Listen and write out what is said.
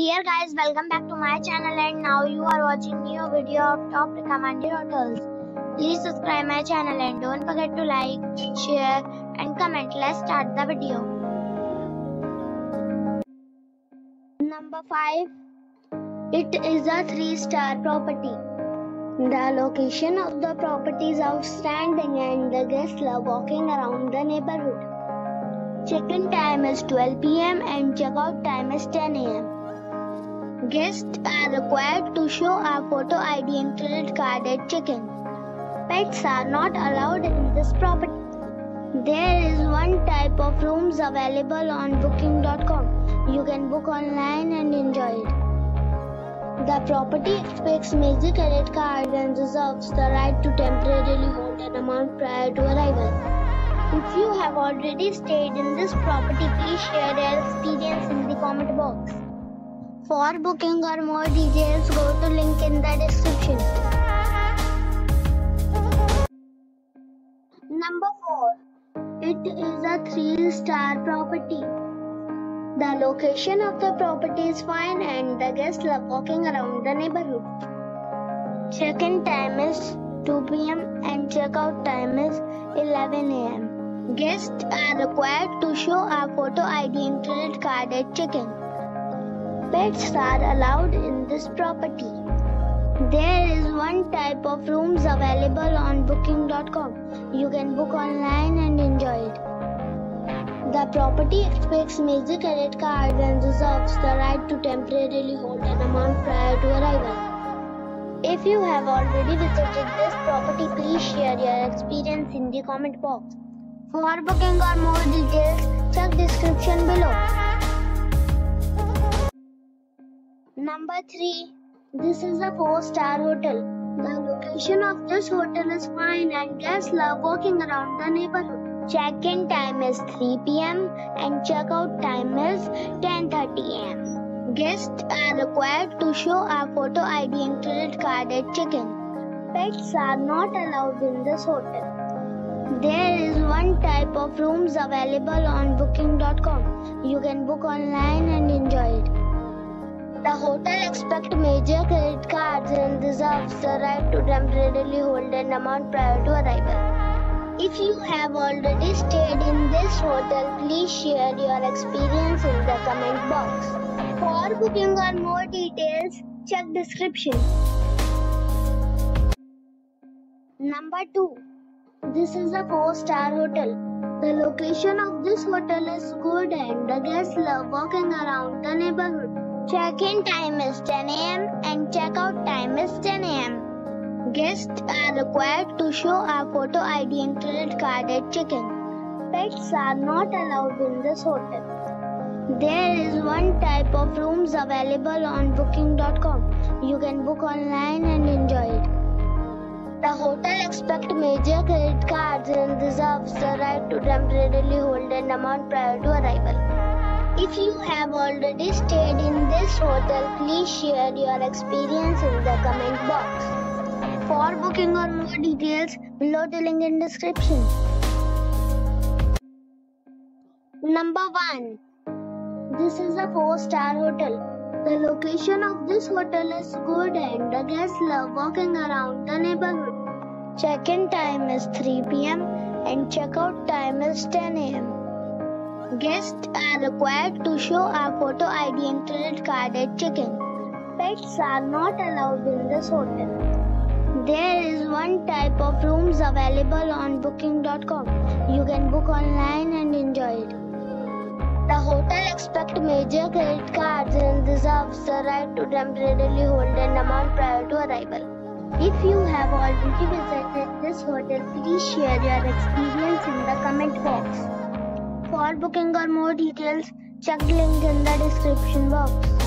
Dear guys, welcome back to my channel and now you are watching new video of top recommended hotels. Please subscribe my channel and don't forget to like, share and comment. Let's start the video. Number 5. It is a 3-star property. The location of the property is outstanding and the guests love walking around the neighborhood. Check-in time is 12 p.m. and check-out time is 10 a.m. Guests are required to show a photo ID and credit card at check-in. Pets are not allowed in this property. There is one type of rooms available on booking.com. You can book online and enjoy it. The property expects major credit cards and reserves the right to temporarily hold an amount prior to arrival. If you have already stayed in this property, please share your experience in the comment box. For booking or more details, go to link in the description. Number 4. It is a 3-star property. The location of the property is fine and the guests love walking around the neighborhood. Check-in time is 2 p.m. and check-out time is 11 a.m. Guests are required to show a photo ID and credit card at check-in. Pets are allowed in this property. There is one type of rooms available on booking.com. You can book online and enjoy it. The property expects major credit cards and reserves the right to temporarily hold an amount prior to arrival. If you have already visited this property, please share your experience in the comment box. For booking or more details, check description below. Number 3. This is a 4-star hotel. The location of this hotel is fine and guests love walking around the neighborhood. Check-in time is 3 p.m. and check-out time is 10:30 a.m. Guests are required to show a photo ID and credit card at check-in. Pets are not allowed in this hotel. There is one type of rooms available on booking.com. You can book online and enjoy it. The hotel expects major credit cards and reserves the right to temporarily hold an amount prior to arrival. If you have already stayed in this hotel, please share your experience in the comment box. For booking or more details, check description. Number 2. This is a 4-star hotel. The location of this hotel is good and the guests love walking around the neighborhood. Check-in time is 10 a.m. and check-out time is 10 a.m. Guests are required to show a photo ID and credit card at check-in. Pets are not allowed in this hotel. There is one type of rooms available on booking.com. You can book online and enjoy it. The hotel expects major credit cards and reserves the right to temporarily hold an amount prior to arrival. If you have already stayed in this hotel, please share your experience in the comment box. For booking or more details, below the link in description. Number 1. This is a 4-star hotel. The location of this hotel is good and the guests love walking around the neighborhood. Check-in time is 3 p.m. and check-out time is 10 a.m. Guests are required to show a photo ID and credit card at check-in. Pets are not allowed in this hotel. There is one type of rooms available on booking.com. You can book online and enjoy it. The hotel expects major credit cards and reserves the right to temporarily hold an amount prior to arrival. If you have already visited this hotel, please share your experience in the comment box. For booking or more details, check the link in the description box.